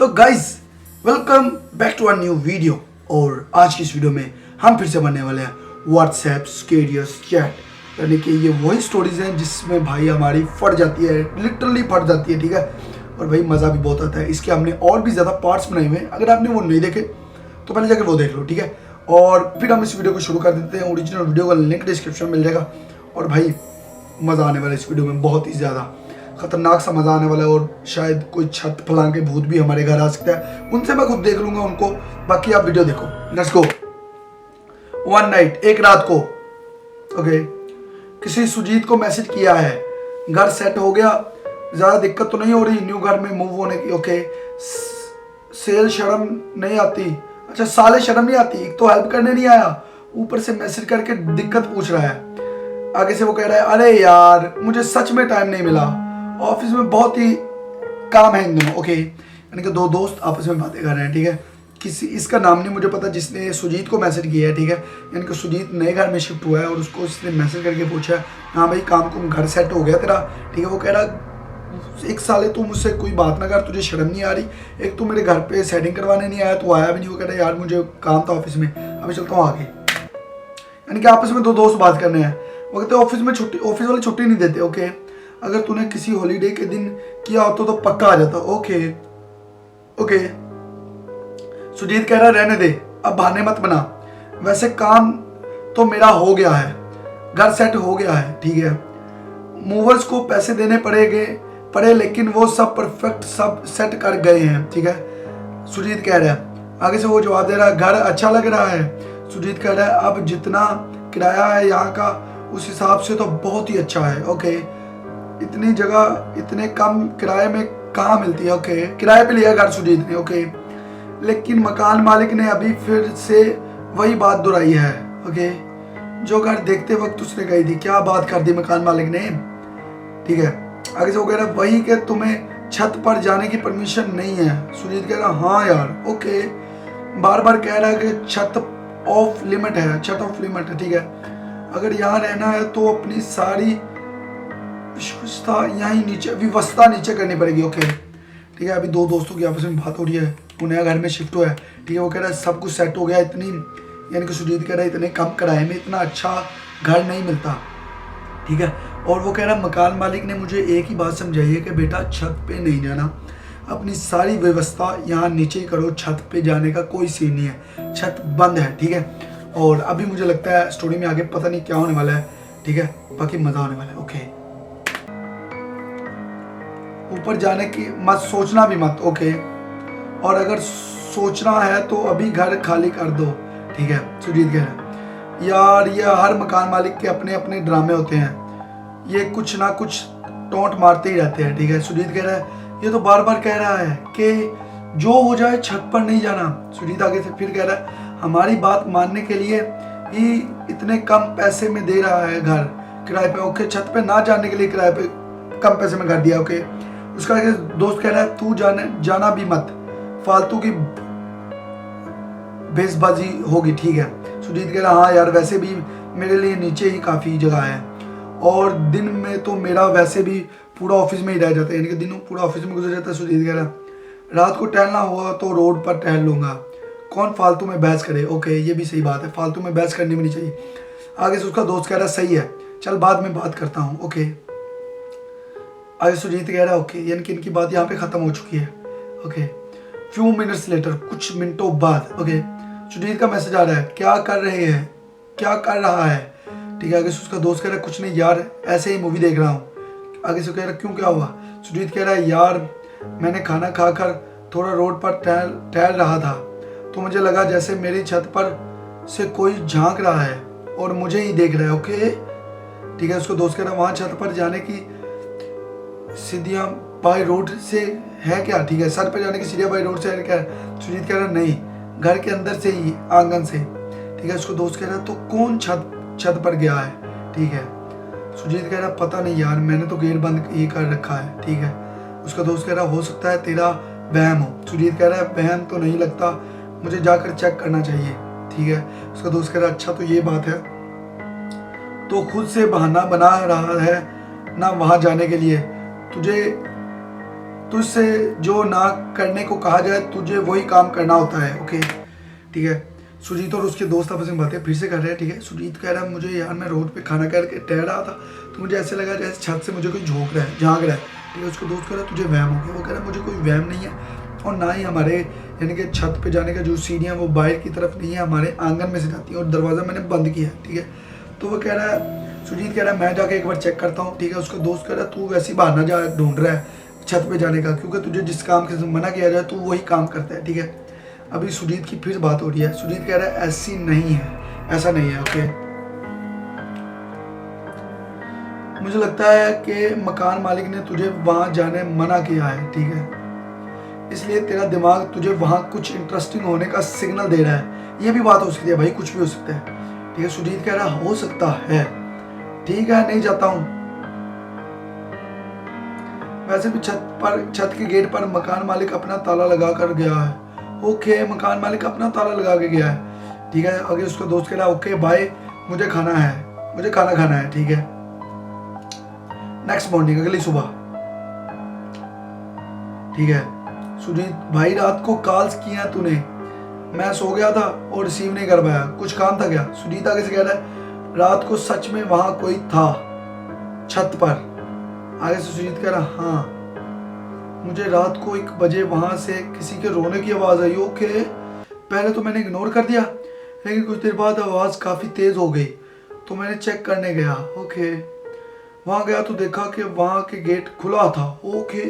तो guys welcome back to a new video. और आज की इस वीडियो में हम फिर से बनने वाले हैं व्हाट्सएप स्केरियस चैट, यानी कि ये वही स्टोरीज हैं जिसमें भाई हमारी फट जाती है, लिटरली फट जाती है, ठीक है। और भाई मज़ा भी बहुत आता है। इसके हमने और भी ज़्यादा पार्ट्स बनाए हुए हैं, अगर आपने वो नहीं देखे तो पहले जाकर वो देख लो, ठीक है। और फिर हम इस वीडियो को शुरू कर देते हैं। ओरिजिनल वीडियो का लिंक डिस्क्रिप्शन में मिल जाएगा। और भाई मज़ा आने वाला है इस वीडियो में, बहुत ही ज़्यादा खतरनाक सा मज़ा आने वाला है। और शायद कोई छत फलांग के भूत भी हमारे घर आ सकता है, उनसे मैं खुद देख लूंगा उनको। बाकी आप वीडियो देखो, लेट्स गो। वन नाइट, एक रात को, ओके, किसी सुजीत को मैसेज किया है, घर सेट हो गया, ज़्यादा दिक्कत तो नहीं हो रही न्यू घर में मूव होने की, ओके। सेल शर्म नहीं आती, अच्छा साले शर्म नहीं आती, एक तो हेल्प करने नहीं आया, ऊपर से मैसेज करके दिक्कत पूछ रहा है। आगे से वो कह रहा है अरे यार मुझे सच में टाइम नहीं मिला, ऑफिस में बहुत ही काम है इन दोनों, ओके। यानी कि दो दोस्त आपस में बातें कर रहे हैं, ठीक है। किसी इसका नाम नहीं मुझे पता जिसने सुजीत को मैसेज किया है, ठीक है। यानी कि सुजीत नए घर में शिफ्ट हुआ है और उसको उसने मैसेज करके पूछा हाँ भाई काम को घर सेट हो गया तेरा, ठीक है। वो कह रहा एक साले तू मुझसे कोई बात ना कर, तुझे शर्म नहीं आ रही, एक तू मेरे घर पे सेटिंग करवाने नहीं आया, तू आया भी नहीं। वो कह रहा यार मुझे काम था ऑफिस में, अभी चलता हूँ आगे। यानी कि आपस में दो दोस्त बात करने हैं। वो कहते ऑफिस में छुट्टी, ऑफिस वाले छुट्टी नहीं देते, ओके। अगर तूने किसी हॉलीडे के दिन किया हो तो पक्का आ जाता, ओके ओके। सुजीत कह रहा रहने दे, अब बहाने मत बना, वैसे काम तो मेरा हो गया है, घर सेट हो गया है, ठीक है। मूवर्स को पैसे देने पड़े लेकिन वो सब परफेक्ट सब सेट कर गए हैं, ठीक है। सुजीत कह रहा है। आगे से वो जवाब दे रहा है घर अच्छा लग रहा है। सुजीत कह रहा है अब जितना किराया है यहाँ का उस हिसाब से तो बहुत ही अच्छा है, ओके। इतनी जगह इतने कम किराए में कहाँ मिलती है, ओके। किराए पे लिया घर सुजीत ने, ओके। लेकिन मकान मालिक ने अभी फिर से वही बात दोहराई है, ओके, जो घर देखते वक्त उसने कही थी। क्या बात कर दी मकान मालिक ने, ठीक है। आगे से वो कह रहा है वही कि तुम्हें छत पर जाने की परमिशन नहीं है। सुजीत कह रहा हाँ यार, ओके। बार बार कह रहा है कि छत ऑफ लिमिट है, छत ऑफ लिमिट है, ठीक है। अगर यहाँ रहना है तो अपनी सारी व्यवस्था नीचे करनी पड़ेगी, ओके, ठीक है। अभी दो दोस्तों की आपस में बात हो रही है, वो नया घर में शिफ्ट हुआ है, ठीक है। वो कह रहा है सब कुछ सेट हो गया, इतनी यानी कि सुजीत कह रहा है इतने कम किराए में इतना अच्छा घर नहीं मिलता, ठीक है। और वो कह रहा है मकान मालिक ने मुझे एक ही बात समझाई है कि बेटा छत पे नहीं जाना, अपनी सारी व्यवस्था यहाँ नीचे ही करो, छत पे जाने का कोई सीन नहीं है, छत बंद है, ठीक है। और अभी मुझे लगता है स्टोरी में आगे पता नहीं क्या होने वाला है, ठीक है। बाकी मजा होने वाला है, ओके। ऊपर जाने की मत सोचना भी मत, ओके। और अगर सोचना है तो अभी घर खाली कर दो, ठीक है। सुजीत कह रहा है यार ये हर मकान मालिक के अपने अपने ड्रामे होते हैं, ये कुछ ना कुछ टोंट मारते ही रहते हैं, ठीक है। सुजीत कह रहा है ये तो बार बार कह रहा है कि जो हो जाए छत पर नहीं जाना। सुजीत आगे से फिर कह रहा है हमारी बात मानने के लिए ही इतने कम पैसे में दे रहा है घर किराए पे, ओके। छत पे ना जाने के लिए किराए पे कम पैसे में घर दिया, ओके। उसका दोस्त कह रहा है तू जाना भी मत, फालतू की बेसबाजी होगी, ठीक है। सुजीत कह रहा हाँ यार वैसे भी मेरे लिए नीचे ही काफ़ी जगह है, और दिन में तो मेरा वैसे भी पूरा ऑफिस में ही रह जाता है, यानी कि दिन पूरा ऑफिस में गुजर जाता है। सुजीत कह रहा रात को टहलना हुआ तो रोड पर टहल लूँगा, कौन फालतू में बहस करे, ओके। ये भी सही बात है, फालतू में बहस करनी भी नहीं चाहिए। आगे से उसका दोस्त कह रहा सही है, चल बाद में बात करता हूँ, ओके। आगे सुजीत कह रहा है ओके, यानी कि इनकी बात यहाँ पे ख़त्म हो चुकी है, ओके। फ्यू मिनट्स लेटर, कुछ मिनटों बाद, ओके, सुजीत का मैसेज आ रहा है क्या कर रहे हैं, क्या कर रहा है, ठीक है। आगे से उसका दोस्त कह रहा है कुछ नहीं यार ऐसे ही मूवी देख रहा हूँ। आगे से कह रहा है क्यों क्या हुआ। सुजीत कह रहा है यार मैंने खाना खाकर थोड़ा रोड पर टहल रहा था तो मुझे लगा जैसे मेरी छत पर से कोई झांक रहा है और मुझे ही देख रहा है, ओके, ठीक है। उसको दोस्त कह रहा है वहाँ छत पर जाने की सीढ़ियाँ बाई रोड से है क्या, ठीक है। सर पे जाने की सीढ़ियाँ बाई रोड से है क्या। सुजीत कह रहा नहीं घर के अंदर से ही, आंगन से, ठीक है। उसको दोस्त कह रहा तो कौन छत पर गया है, ठीक है। सुजीत कह रहा पता नहीं यार मैंने तो गेट बंद ही कर रखा है, ठीक है। उसका दोस्त कह रहा हो सकता है तेरा वहम हो। सुजीत कह रहा है वहम तो नहीं लगता, मुझे जाकर चेक करना चाहिए, ठीक है। उसका दोस्त कह रहा अच्छा तो ये बात है, तो खुद से बहाना बना रहा है ना वहाँ जाने के लिए, तुझे तुझसे जो ना करने को कहा जाए तुझे वही काम करना होता है। ओके ठीक है। सुजीत और उसके दोस्त आपस में बातें फिर से कर रहे हैं। ठीक है। सुजीत कह रहा है मुझे यार मैं रोड पे खाना करके टहल रहा था तो मुझे ऐसे लगा जैसे छत से मुझे कोई झांक रहा है। ठीक है। उसको दोस्त कह रहा है तुझे वहम हो गया। वो कह रहा है मुझे कोई वहम नहीं है और ना ही हमारे यानी कि छत पे जाने का जो सीढ़ियाँ वो बाहर की तरफ नहीं है, हमारे आंगन में से जाती है और दरवाज़ा मैंने बंद किया है। ठीक है। तो वो कह रहा है, सुजीत कह रहा है मैं जाके एक बार चेक करता हूँ। ठीक है। उसका दोस्त कह रहा है तू वैसी बहाना जा ढूंढ रहा है छत पे जाने का, क्योंकि तुझे जिस काम से मना किया जाए तू वही काम करता है। ठीक है। अभी सुजीत की फिर बात हो रही है। सुजीत कह रहा है ऐसी नहीं है, ऐसा नहीं है। ओके मुझे लगता है कि मकान मालिक ने तुझे वहां जाने मना किया है। ठीक है। इसलिए तेरा दिमाग तुझे वहां कुछ इंटरेस्टिंग होने का सिग्नल दे रहा है। ये भी बात हो सकती है भाई, कुछ भी हो सकता है। ठीक है। सुजीत कह रहा हो सकता है। ठीक है नहीं जाता हूं। वैसे भी छत के गेट पर मकान मालिक अपना ताला लगा कर गया है। ओके मकान मालिक अपना ताला लगा के गया है। ठीक है। आगे उसका दोस्त कह रहा है ओके बाय, मुझे खाना है, मुझे खाना खाना है। ठीक है। नेक्स्ट मॉर्निंग, अगली सुबह। ठीक है। सुजीत भाई रात को कॉल्स किया तूने, मैं सो गया था और रिसीव नहीं कर पाया, कुछ काम था क्या? सुजीत आगे से कह रहा है रात को सच में वहां कोई था छत पर। आगे से सुजीत कह रहा हाँ, मुझे रात को 1 बजे वहां से किसी के रोने की आवाज आई। ओके पहले तो मैंने इग्नोर कर दिया, लेकिन कुछ देर बाद आवाज काफी तेज हो गई तो मैंने चेक करने गया। ओके वहां गया तो देखा कि वहां के गेट खुला था। ओके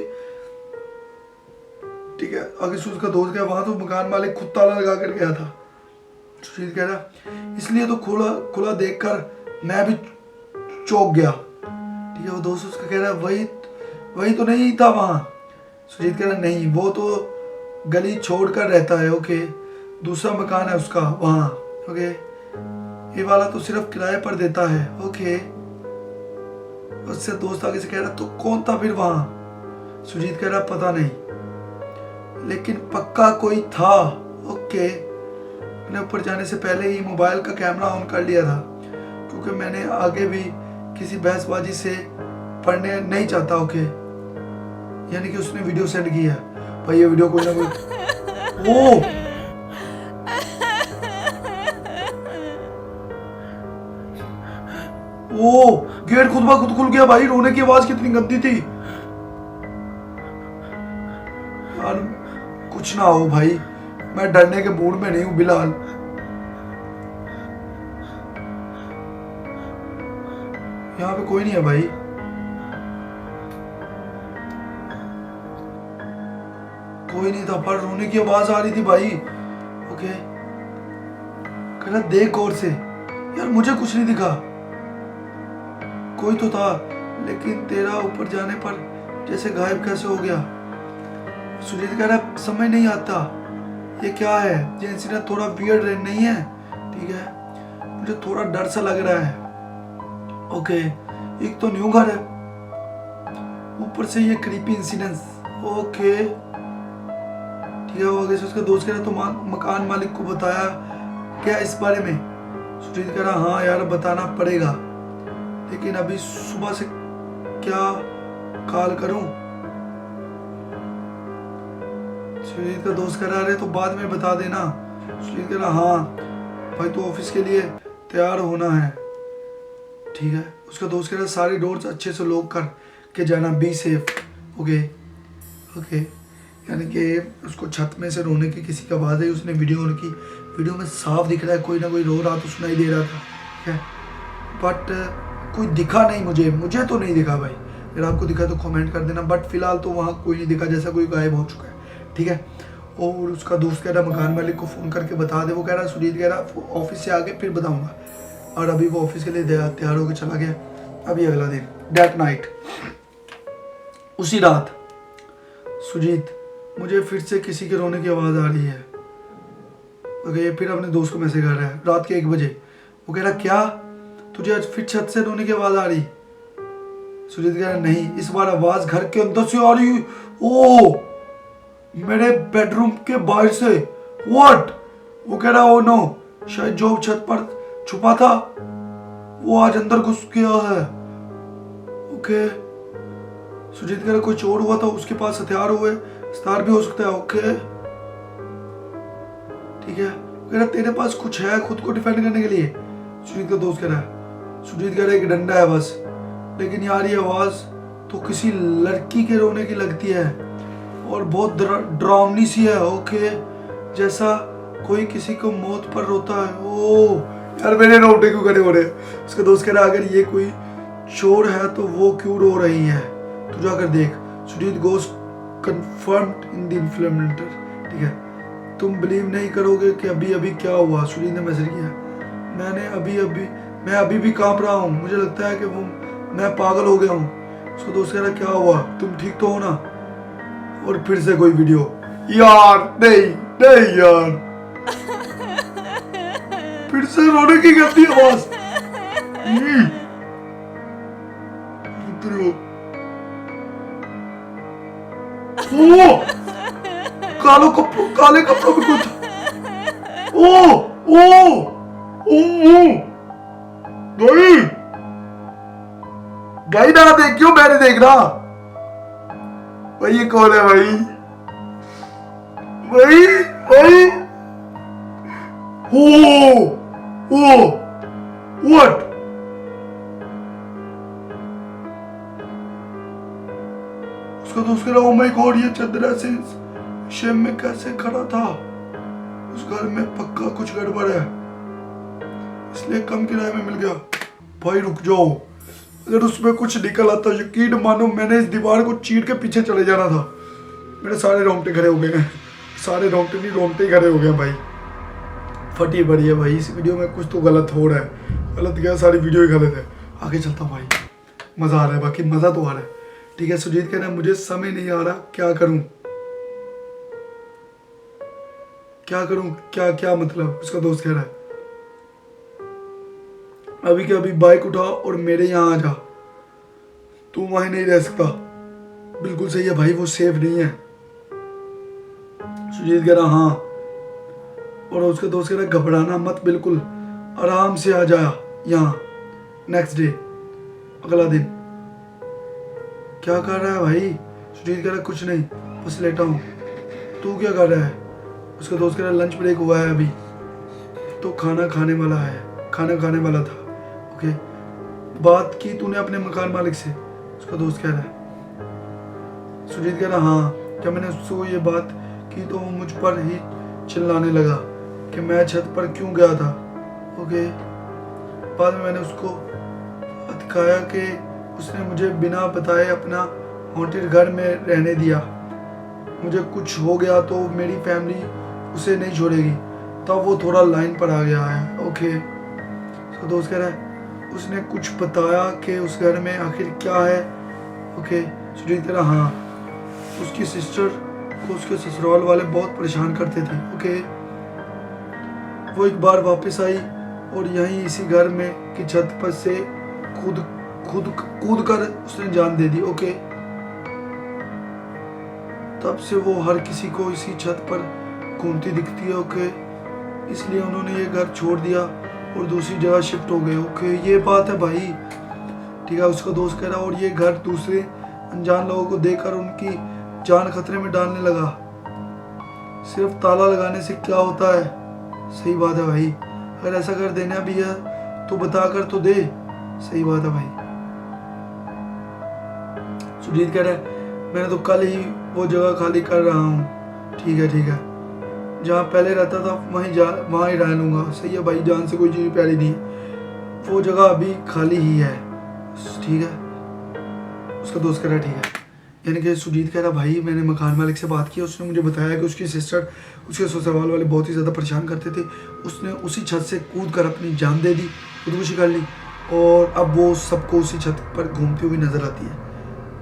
ठीक है। आगे सुजीत का दोस्त गया वहां तो मकान मालिक खुद ताला लगा कर गया था। सुजीत कह रहा इसलिए तो खुला खुला देखकर मैं भी चौंक गया। ठीक है। वो दोस्त उसका कह रहा वही तो नहीं था वहां। सुजीत कह रहा नहीं, वो तो गली छोड़कर रहता है। ओके दूसरा मकान है उसका वहां। ओके ये वाला तो सिर्फ किराए पर देता है। ओके उससे दोस्त आगे से कह रहा तो कौन था फिर वहां? सुजीत कह रहा पता नहीं, लेकिन पक्का कोई था। ओके मैंने ऊपर जाने से पहले ही मोबाइल का कैमरा ऑन कर लिया था, क्योंकि मैंने आगे भी किसी बहसबाजी से पढ़ने नहीं चाहता। ओके यानी कि उसने वीडियो सेंड की है भाई, ये वीडियो कोई ना कोई ओ गेट खुद ब खुद खुल गया भाई, रोने की आवाज कितनी गंदी थी यार। कुछ ना हो भाई, मैं डरने के मूड में नहीं हूं बिलाल। यहाँ पे कोई नहीं है भाई, कोई नहीं था, पर रोने की आवाज आ रही थी भाई। ओके कहना देख गौर से यार, मुझे कुछ नहीं दिखा, कोई तो था, लेकिन तेरा ऊपर जाने पर जैसे गायब कैसे हो गया? सुजीत कह रहा समझ नहीं आता ये क्या है, ये इंसिडेंट थोड़ा वियर्ड नहीं है? ठीक है मुझे थोड़ा डर सा लग रहा है। ओके एक तो न्यू घर है, ऊपर से ये क्रीपी इंसिडेंट्स। ओके ठीक है। वो आगे से उसका दोस्त कह रहा तो मकान मालिक को बताया क्या इस बारे में? सुजीत कह रहा हाँ यार बताना पड़ेगा, लेकिन अभी सुबह से क्या कॉल करूं? सुजीत का दोस्त कह रहा अरे तो बाद में बता देना। सुजीत कह रहा हाँ भाई तो ऑफिस के लिए तैयार होना है। ठीक है। उसका दोस्त कह रहा सारे डोर्स अच्छे से लॉक कर के जाना, बी सेफ। ओके ओके यानी कि उसको छत में से रोने की किसी का आवाज़ है, उसने वीडियो ऑन की, वीडियो में साफ दिख रहा है कोई ना कोई रो रहा तो सुनाई दे रहा था। ठीक है बट कोई दिखा नहीं, मुझे तो नहीं दिखा भाई, अगर आपको दिखा तो कमेंट कर देना। बट फिलहाल तो वहाँ कोई नहीं दिखा, जैसा कोई गायब हो चुका है। ठीक है। और उसका दोस्त कह रहा मकान मालिक को फ़ोन करके बता दे। वो कह रहा सुजीत कह रहा ऑफिस से आके फिर बताऊंगा, और अभी वो ऑफिस के लिए तैयार होकर चला गया। अभी अगला दिन, डेट नाइट। उसी रात सुजीत मुझे फिर से किसी के रोने की आवाज़ आ रही है। ओके फिर अपने दोस्त को मैसेज कर रहा है रात के 1 बजे। वो कह रहा क्या तुझे आज फिर छत से रोने की आवाज़ आ रही? सुजीत कह रहा नहीं, इस बार आवाज़ घर के अंदर से आ रही। ओ मेरे बेडरूम के बाहर से। व्हाट? वो कह रहा ओ नो, शायद जो छत पर छुपा था वो आज अंदर घुस गया है। ओके सुजीत कह रहा कोई चोर हुआ था, उसके पास हथियार हुए, हथियार भी हो सकता है। ओके ठीक है। कह रहा तेरे पास कुछ है खुद को डिफेंड करने के लिए? सुजीत का दोस्त कह रहा है, सुजीत कह रहा है एक डंडा है बस, लेकिन यार ये आवाज तो किसी लड़की के रोने की लगती है और बहुत डरावनी सी है। ओके, जैसा कोई किसी को मौत पर रोता है। ओ यार मेरे रोटे क्यों खड़े हो रहे हैं। उसका दोस्त कह रहा है अगर ये कोई चोर है तो वो क्यों रो रही है, तू जाकर देख। सुजीत गोस कंफर्म्ड इन द इन्फ्लेमेटर। ठीक है, तुम बिलीव नहीं करोगे कि अभी अभी क्या हुआ। सुजीत ने मैसेज किया, मैं अभी भी कांप रहा हूँ, मुझे लगता है कि मैं पागल हो गया हूँ। उसका दोस्त कह रहा क्या हुआ, तुम ठीक तो हो ना? और फिर से कोई वीडियो। यार नहीं यार, फिर से रोने की गंदी आवाज। काले कपड़ों में कुछ। भाई ना देख, क्यों मैंने देख रहा भाई? ये कौन है भाई? व्हाट? उसका दोस्त कह रहा ओ माय गॉड, ये चंद्रा से शेम में कैसे खड़ा था? उस घर में पक्का कुछ गड़बड़ है, इसलिए कम किराए में मिल गया। भाई रुक जाओ, अगर उसमें कुछ निकल आता यकीन मानो मैंने इस दीवार को चीर के पीछे चले जाना था। मेरे सारे रोंगटे खड़े हो गए हैं, सारे रोंगटे नहीं रोंगटे खड़े हो गए भाई। फटी पड़ी है भाई, इस वीडियो में कुछ तो गलत हो रहा है। गलत क्या, सारी वीडियो ही गलत है। आगे चलता हूँ भाई, मजा आ रहा है, बाकी मजा तो आ रहा है। ठीक है, सुजीत कह रहा है मुझे समझ नहीं आ रहा क्या करूं, क्या मतलब। उसका दोस्त कह रहा है अभी के अभी बाइक उठा और मेरे यहाँ आ जा, तू वहीं नहीं रह सकता। बिल्कुल सही है भाई, वो सेफ नहीं है। सुजीत कह रहा हाँ, और उसका दोस्त कह रहा घबराना मत, बिल्कुल आराम से आ जा यहाँ। नेक्स्ट डे, अगला दिन। क्या कर रहा है भाई? सुजीत कह रहा कुछ नहीं, बस लेटा हूँ। तू क्या कर रहा है? उसका दोस्त कह रहा लंच ब्रेक हुआ है अभी तो खाना खाने वाला था। ओके, बात की तूने अपने मकान मालिक से? उसका दोस्त कह रहा है। सुजीत कह रहा हाँ, क्या मैंने उसको ये बात की तो वो मुझ पर ही चिल्लाने लगा कि मैं छत पर क्यों गया था। ओके, बाद में मैंने उसको अटकाया कि उसने मुझे बिना बताए अपना हॉन्टेड घर में रहने दिया। मुझे कुछ हो गया तो मेरी फैमिली उसे नहीं छोड़ेगी। तब वो थोड़ा लाइन पर आ गया है। ओके, तो दोस्त कह रहा है उसने कुछ बताया कि उस घर में आखिर क्या है। ओके, सुजीत कह रहा हाँ, उसकी सिस्टर को उसके ससुराल वाले बहुत परेशान करते थे। ओके, वो एक बार वापस आई और यहीं इसी घर में की छत पर से कूद कर उसने जान दे दी। ओके, तब से वो हर किसी को इसी छत पर घूमती दिखती है। ओके, इसलिए उन्होंने ये घर छोड़ दिया और दूसरी जगह शिफ्ट हो गए। ओके, ये बात है भाई। ठीक है, उसका दोस्त कह रहा और ये घर दूसरे अनजान लोगों को देखकर उनकी जान खतरे में डालने लगा। सिर्फ ताला लगाने से क्या होता है? सही बात है भाई, अगर ऐसा कर देना भी है तो बता कर तो दे। सही बात है भाई। सुजीत कह रहा है मैंने तो कल ही वो जगह खाली कर रहा हूँ। ठीक है, जहाँ पहले रहता था वहाँ ही रह लूंगा। सही है भाई, जान से कोई चीज़ प्यारी नहीं है। वो जगह अभी खाली ही है। ठीक है, उसका दोस्त कह रहा है ठीक है। यानी कि सुजीत कह रहा भाई मैंने मकान मालिक से बात की, उसने मुझे बताया कि उसकी सिस्टर उसके ससुराल वाले बहुत ही ज़्यादा परेशान करते थे। उसने उसी छत से कूद कर अपनी जान दे दी, खुदकुशी कर ली, और अब वो सबको उसी छत पर घूमती हुई नजर आती है।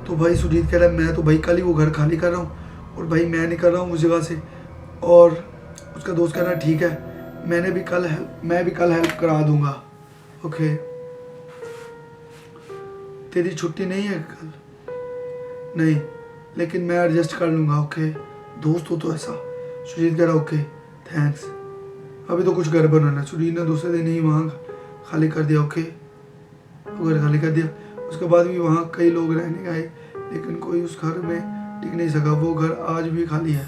तो भाई सुजीत कह रहा है मैं तो भाई कल ही वो घर खाली कर रहा हूँ और भाई मैं नहीं कर रहा हूँ उस जगह से। और उसका दोस्त कह रहा है ठीक है, मैं भी कल हेल्प करा दूंगा। ओके, तेरी छुट्टी नहीं है कल? नहीं, लेकिन मैं एडजस्ट कर लूंगा। ओके, दोस्त हो तो ऐसा। सुजीत कह रहा ओके थैंक्स, अभी तो कुछ गड़बड़ होना। सुजीत ने दूसरे दिन ही वहाँ खाली कर दिया। ओके, वो घर खाली कर दिया। उसके बाद भी वहाँ कई लोग रहने आए, लेकिन कोई उस घर में टिक नहीं सका, वो घर आज भी खाली है।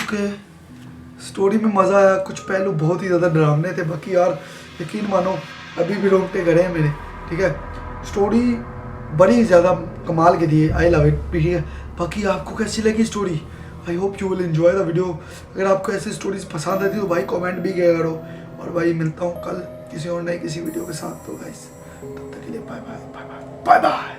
ओके, स्टोरी में मज़ा आया, कुछ पहलू बहुत ही ज़्यादा डरावने थे, बाकी यार यकीन मानो अभी भी रोंगटे खड़े हैं मेरे। ठीक है, स्टोरी बड़ी ज़्यादा कमाल की थी, आई लव इट। ठीक है, बाकी आपको कैसी लगी story? I hope you will enjoy the video. अगर आपको ऐसी स्टोरीज पसंद आती तो भाई कमेंट भी किया करो। और भाई मिलता हूँ कल किसी और नए किसी वीडियो के साथ। तो गाइस तब तक के लिए bye bye bye bye bye bye.